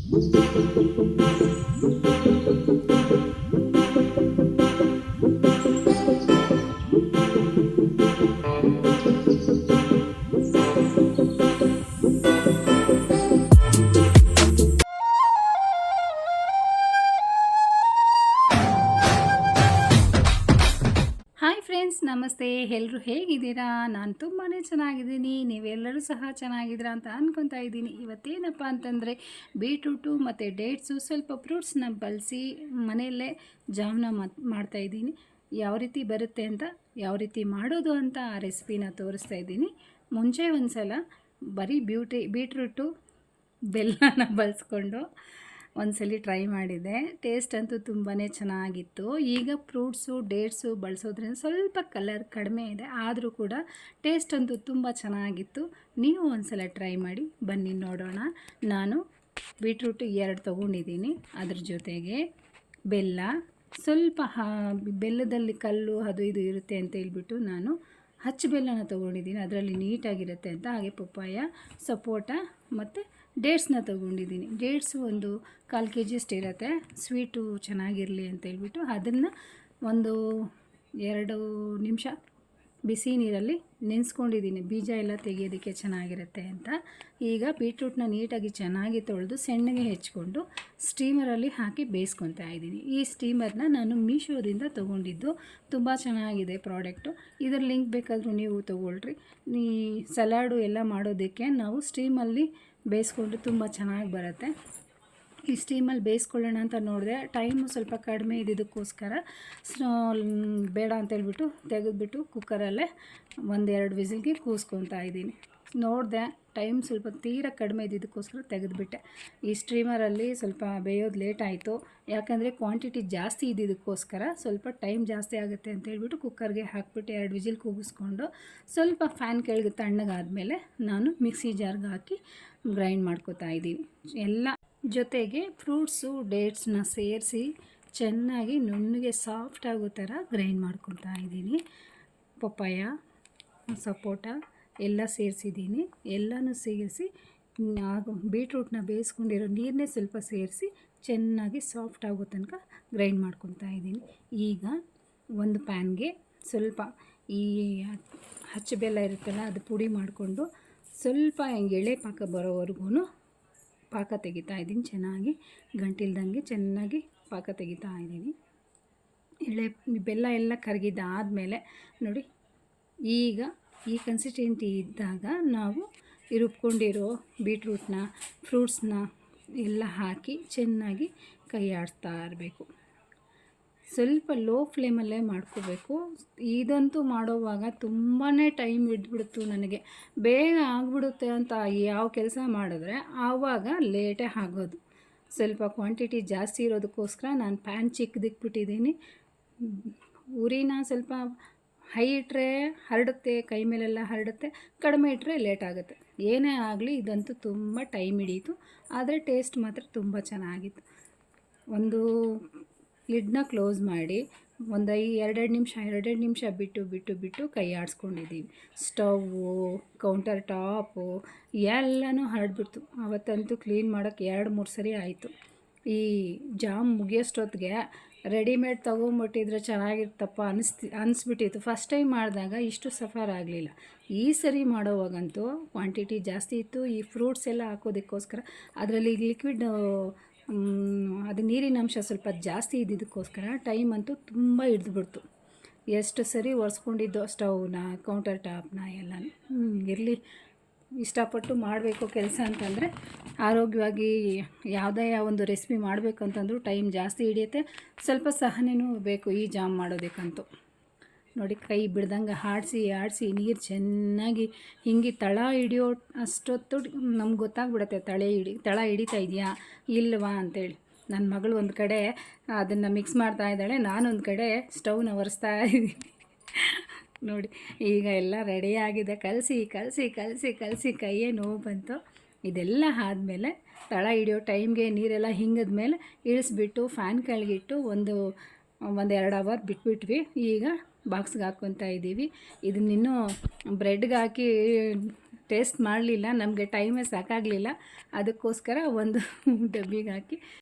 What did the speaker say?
Hi friends, ನಮಸ್ತೆ. ಎಲ್ಲರೂ ಹೇಗಿದ್ದೀರಾ? ನಾನು ತುಂಬಾ ಚೆನ್ನಾಗಿದ್ದೀನಿ. ನೀವೆಲ್ಲರೂ ಸಹ ಚೆನ್ನಾಗಿದ್ದೀರಾ ಅಂತ ಅಂದ್ಕೊತಾ ಇದ್ದೀನಿ. ಇವತ್ತೇನಪ್ಪ ಅಂತಂದರೆ ಬೀಟ್ರೂಟು ಮತ್ತು ಡೇಟ್ಸು ಸ್ವಲ್ಪ ಫ್ರೂಟ್ಸ್ನ ಬಳಸಿ ಮನೆಯಲ್ಲೇ ಜಾಮೂನ ಮಾಡ್ತಾಯಿದ್ದೀನಿ. ಯಾವ ರೀತಿ ಬರುತ್ತೆ ಅಂತ, ಯಾವ ರೀತಿ ಮಾಡೋದು ಅಂತ ಆ ರೆಸಿಪಿನ ತೋರಿಸ್ತಾ ಇದ್ದೀನಿ. ಮುಂಚೆ ಒಂದು ಸಲ ಬರೀ ಬೀಟ್ರೂಟು ಬೆಲ್ಲನ ಬಳಸ್ಕೊಂಡು ಒಂದ್ಸಲ ಟ್ರೈ ಮಾಡಿದ್ದೆ. ಟೇಸ್ಟ್ ಅಂತೂ ತುಂಬಾ ಚೆನ್ನಾಗಿತ್ತು. ಈಗ ಫ್ರೂಟ್ಸು ಡೇಟ್ಸು ಬಳಸೋದ್ರಿಂದ ಸ್ವಲ್ಪ ಕಲರ್ ಕಡಿಮೆ ಇದೆ, ಆದರೂ ಕೂಡ ಟೇಸ್ಟ್ ಅಂತೂ ತುಂಬ ಚೆನ್ನಾಗಿತ್ತು. ನೀವು ಒಂದ್ಸಲ ಟ್ರೈ ಮಾಡಿ, ಬನ್ನಿ ನೋಡೋಣ. ನಾನು ಬೀಟ್ರೂಟು 2 ತೊಗೊಂಡಿದ್ದೀನಿ. ಅದ್ರ ಜೊತೆಗೆ ಬೆಲ್ಲ ಸ್ವಲ್ಪ ಬೆಲ್ಲದಲ್ಲಿ ಕಲ್ಲು ಅದು ಇದು ಇರುತ್ತೆ ಅಂತ ಹೇಳ್ಬಿಟ್ಟು ನಾನು ಹಚ್ಚ ಬೆಲ್ಲನ ತೊಗೊಂಡಿದ್ದೀನಿ. ಅದರಲ್ಲಿ ನೀಟಾಗಿರುತ್ತೆ ಅಂತ. ಹಾಗೆ ಪಪ್ಪಾಯ, ಸಪೋಟ ಮತ್ತು ಡೇಟ್ಸ್ನ ತೊಗೊಂಡಿದ್ದೀನಿ. ಡೇಟ್ಸು ಒಂದು 1/4 kg ಅಷ್ಟು ಇರುತ್ತೆ. ಸ್ವೀಟು ಚೆನ್ನಾಗಿರಲಿ ಅಂತ ಹೇಳ್ಬಿಟ್ಟು ಅದನ್ನು ಒಂದು 2 ನಿಮಿಷ ಬಿಸಿ ನೀರಲ್ಲಿ ನೆನೆಸ್ಕೊಂಡಿದ್ದೀನಿ, ಬೀಜ ಎಲ್ಲ ತೆಗೆಯೋದಕ್ಕೆ ಚೆನ್ನಾಗಿರುತ್ತೆ ಅಂತ. ಈಗ ಬೀಟ್ರೂಟ್ನ ನೀಟಾಗಿ ಚೆನ್ನಾಗಿ ತೊಳೆದು ಸಣ್ಣಗೆ ಹೆಚ್ಕೊಂಡು ಸ್ಟೀಮರಲ್ಲಿ ಹಾಕಿ ಬೇಯಿಸ್ಕೊತಾ ಇದ್ದೀನಿ. ಈ ಸ್ಟೀಮರ್ನ ನಾನು ಮೀಶೋದಿಂದ ತೊಗೊಂಡಿದ್ದು. ತುಂಬ ಚೆನ್ನಾಗಿದೆ ಪ್ರಾಡಕ್ಟು. ಇದರ ಲಿಂಕ್ ಬೇಕಾದರೂ ನೀವು ತೊಗೊಳ್ರಿ. ಈ ಸಲಾಡು ಎಲ್ಲ ಮಾಡೋದಕ್ಕೆ ನಾವು ಸ್ಟೀಮಲ್ಲಿ ಬೇಯಿಸ್ಕೊಂಡ್ರೆ ತುಂಬ ಚೆನ್ನಾಗಿ ಬರುತ್ತೆ. ಈ ಸ್ಟೀಮಲ್ಲಿ ಬೇಯಿಸ್ಕೊಳ್ಳೋಣ ಅಂತ ನೋಡಿದೆ, ಟೈಮು ಸ್ವಲ್ಪ ಕಡಿಮೆ ಇದ್ದಿದ್ದಕ್ಕೋಸ್ಕರ ಬೇಡ ಅಂತೇಳ್ಬಿಟ್ಟು ತೆಗೆದುಬಿಟ್ಟು ಕುಕ್ಕರಲ್ಲೇ 1-2 ವಿಸಿಲ್ಗೆ ಕೂಸ್ಕೊತಾ ಇದ್ದೀನಿ. ನೋಡಿದೆ ಟೈಮ್ ಸ್ವಲ್ಪ ತೀರಾ ಕಡಿಮೆ ಇದ್ದಿದ್ದಕ್ಕೋಸ್ಕರ ತೆಗೆದುಬಿಟ್ಟೆ. ಈ ಸ್ಟ್ರೀಮರಲ್ಲಿ ಸ್ವಲ್ಪ ಬೇಯೋದು ಲೇಟ್ ಆಯಿತು, ಯಾಕಂದರೆ ಕ್ವಾಂಟಿಟಿ ಜಾಸ್ತಿ ಇದ್ದಿದ್ದಕ್ಕೋಸ್ಕರ ಸ್ವಲ್ಪ ಟೈಮ್ ಜಾಸ್ತಿ ಆಗುತ್ತೆ ಅಂತೇಳ್ಬಿಟ್ಟು ಕುಕ್ಕರ್ಗೆ ಹಾಕ್ಬಿಟ್ಟು 2 ವಿಸಿಲ್ ಕೂಗಿಸ್ಕೊಂಡು ಸ್ವಲ್ಪ ಫ್ಯಾನ್ ಕೆಳಗೆ ತಣ್ಣಗಾದಮೇಲೆ ನಾನು ಮಿಕ್ಸಿ ಜಾರ್ಗೆ ಹಾಕಿ ಗ್ರೈಂಡ್ ಮಾಡ್ಕೊತಾ ಇದ್ದೀನಿ. ಎಲ್ಲ ಜೊತೆಗೆ ಫ್ರೂಟ್ಸು ಡೇಟ್ಸ್ನ ಸೇರಿಸಿ ಚೆನ್ನಾಗಿ ನುಣ್ಣಗೆ ಸಾಫ್ಟ್ ಆಗೋ ಥರ ಗ್ರೈಂಡ್ ಮಾಡ್ಕೊತಾ ಇದ್ದೀನಿ. ಪಪ್ಪಾಯ, ಸಪೋಟ ಎಲ್ಲ ಸೇರಿಸಿದ್ದೀನಿ. ಎಲ್ಲನೂ ಸೇರಿಸಿ ಬೀಟ್ರೂಟ್ನ ಬೇಯಿಸ್ಕೊಂಡಿರೋ ನೀರನ್ನೇ ಸ್ವಲ್ಪ ಸೇರಿಸಿ ಚೆನ್ನಾಗಿ ಸಾಫ್ಟ್ ಆಗೋ ತನಕ ಗ್ರೈಂಡ್ ಮಾಡ್ಕೊತಾ ಇದ್ದೀನಿ. ಈಗ ಒಂದು ಪ್ಯಾನ್ಗೆ ಸ್ವಲ್ಪ ಈ ಹಚ್ಚ ಬೆಲ್ಲ ಇರುತ್ತಲ್ಲ, ಅದು ಪುಡಿ ಮಾಡಿಕೊಂಡು ಸ್ವಲ್ಪ ಎಳೆ ಪಾಕ ಬರೋವರೆಗೂ ಪಾಕ ತೆಗಿತಾ ಇದ್ದೀನಿ. ಚೆನ್ನಾಗಿ ಗಂಟಿಲ್ದಂಗೆ ಚೆನ್ನಾಗಿ ಪಾಕ ತೆಗಿತಾ ಇದ್ದೀನಿ. ಬೆಲ್ಲ ಎಲ್ಲ ಕರಗಿದ್ದಾದಮೇಲೆ ನೋಡಿ, ಈಗ ಈ ಕನ್ಸಿಸ್ಟೆನ್ಸಿ ಇದ್ದಾಗ ನಾವು ರುಬ್ಕೊಂಡಿರೋ ಬೀಟ್ರೂಟ್ನ ಫ್ರೂಟ್ಸ್ನ ಎಲ್ಲ ಹಾಕಿ ಚೆನ್ನಾಗಿ ಕೈ ಆಡಿಸ್ತಾ ಇರಬೇಕು. ಸ್ವಲ್ಪ ಲೋ ಫ್ಲೇಮಲ್ಲೇ ಮಾಡ್ಕೋಬೇಕು. ಇದಂತೂ ಮಾಡೋವಾಗ ತುಂಬಾ ಟೈಮ್ ಹಿಡಿದ್ಬಿಡ್ತು ನನಗೆ. ಬೇಗ ಆಗಿಬಿಡುತ್ತೆ ಅಂತ ಯಾವ ಕೆಲಸ ಮಾಡಿದ್ರೆ ಆವಾಗ ಲೇಟೇ ಆಗೋದು. ಸ್ವಲ್ಪ ಕ್ವಾಂಟಿಟಿ ಜಾಸ್ತಿ ಇರೋದಕ್ಕೋಸ್ಕರ ನಾನು ಪ್ಯಾನ್ ಚಿಕ್ಕದಿಕ್ಬಿಟ್ಟಿದ್ದೀನಿ. ಉರಿನ ಸ್ವಲ್ಪ ಹೈ ಇಟ್ಟರೆ ಹರಡುತ್ತೆ, ಕೈ ಮೇಲೆಲ್ಲ ಹರಡುತ್ತೆ. ಕಡಿಮೆ ಇಟ್ಟರೆ ಲೇಟ್ ಆಗುತ್ತೆ. ಏನೇ ಆಗಲಿ ಇದಂತೂ ತುಂಬ ಟೈಮ್ ಹಿಡೀತು, ಆದರೆ ಟೇಸ್ಟ್ ಮಾತ್ರ ತುಂಬ ಚೆನ್ನಾಗಿತ್ತು. ಒಂದು ಲಿಡ್ನ ಕ್ಲೋಸ್ ಮಾಡಿ ಒಂದು 2 ನಿಮಿಷ ಬಿಟ್ಟು ಕೈ ಆಡಿಸ್ಕೊಂಡಿದ್ದೀವಿ. ಸ್ಟವ್ವು, ಕೌಂಟರ್ ಟಾಪು ಎಲ್ಲನೂ ಹರಡ್ಬಿಡ್ತು. ಅವತ್ತಂತೂ ಕ್ಲೀನ್ ಮಾಡೋಕ್ಕೆ 2-3 ಸರಿ ಆಯಿತು. ಈ ಜಾಮ್ ಮುಗಿಯೋಷ್ಟೊತ್ತಿಗೆ ರೆಡಿಮೇಡ್ ತೊಗೊಂಬಿಟ್ಟಿದ್ರೆ ಚೆನ್ನಾಗಿರ್ತಪ್ಪ ಅನಿಸ್ಬಿಟ್ಟಿತ್ತು. ಫಸ್ಟ್ ಟೈಮ್ ಮಾಡಿದಾಗ ಇಷ್ಟು ಸಫರ್ ಆಗಲಿಲ್ಲ. ಈ ಸರಿ ಮಾಡೋವಾಗಂತೂ ಕ್ವಾಂಟಿಟಿ ಜಾಸ್ತಿ ಇತ್ತು. ಈ ಫ್ರೂಟ್ಸ್ ಎಲ್ಲ ಹಾಕೋದಕ್ಕೋಸ್ಕರ ಅದರಲ್ಲಿ ಲಿಕ್ವಿಡ್ ಅದು ನೀರಿನ ಅಂಶ ಸ್ವಲ್ಪ ಜಾಸ್ತಿ ಇದ್ದಿದ್ದಕ್ಕೋಸ್ಕರ ಟೈಮ್ ಅಂತೂ ತುಂಬ ಹಿಡಿದ್ಬಿಡ್ತು. ಎಷ್ಟು ಸರಿ ಒರೆಸ್ಕೊಂಡಿದ್ದೋ ಸ್ಟವ್ನ, ಕೌಂಟರ್ ಟಾಪ್ನ ಎಲ್ಲನೂ. ಇರಲಿ, ಇಷ್ಟಪಟ್ಟು ಮಾಡಬೇಕು ಕೆಲಸ ಅಂತಂದರೆ ಆರೋಗ್ಯವಾಗಿ ಯಾವುದೇ ಒಂದು ರೆಸಿಪಿ ಮಾಡಬೇಕು ಅಂತಂದರೂ ಟೈಮ್ ಜಾಸ್ತಿ ಹಿಡಿಯುತ್ತೆ, ಸ್ವಲ್ಪ ಸಹನೆಯೂ ಬೇಕು ಈ ಜಾಮ್ ಮಾಡೋದಕ್ಕಂತೂ. ನೋಡಿ, ಕೈ ಬಿಡ್ದಂಗೆ ಆಡಿಸಿ ನೀರು ಚೆನ್ನಾಗಿ ಹಿಂಗೆ ತಳ ಹಿಡಿಯೋ ಅಷ್ಟೊತ್ತು ನಮ್ಗೆ ಗೊತ್ತಾಗ್ಬಿಡುತ್ತೆ ತಳ ಹಿಡಿತಾ ಇದೆಯಾ ಇಲ್ವಾ ಅಂತೇಳಿ. ನನ್ನ ಮಗಳು ಒಂದು ಕಡೆ ಅದನ್ನು ಮಿಕ್ಸ್ ಮಾಡ್ತಾ ಇದ್ದಾಳೆ, ನಾನೊಂದು ಕಡೆ ಸ್ಟವ್ನ ಒರೆಸ್ತಾ ಇದ್ದೀನಿ. ನೋಡಿ, ಈಗ ಎಲ್ಲ ರೆಡಿಯಾಗಿದೆ. ಕಲಸಿ ಕೈಯೇ ನೋವು ಬಂತು. ಇದೆಲ್ಲ ಆದಮೇಲೆ ತಳ ಹಿಡಿಯೋ ಟೈಮ್ಗೆ ನೀರೆಲ್ಲ ಹಿಂಗಿದ್ಮೇಲೆ ಇಳಿಸ್ಬಿಟ್ಟು ಫ್ಯಾನ್ ಕೆಳಗಿಟ್ಟು ಒಂದು 2 ಅವರ್ ಬಿಟ್ಬಿಟ್ವಿ. ಈಗ ಬಾಕ್ಸ್ಗೆ ಹಾಕ್ಕೊತಾ ಇದ್ದೀವಿ. ಇದನ್ನಿನ್ನೂ ಬ್ರೆಡ್ಗೆ ಹಾಕಿ ಟೇಸ್ಟ್ ಮಾಡಲಿಲ್ಲ, ನಮಗೆ ಟೈಮೇ ಸಾಕಾಗಲಿಲ್ಲ. ಅದಕ್ಕೋಸ್ಕರ ಒಂದು ಡಬ್ಬಿಗೆ ಹಾಕಿ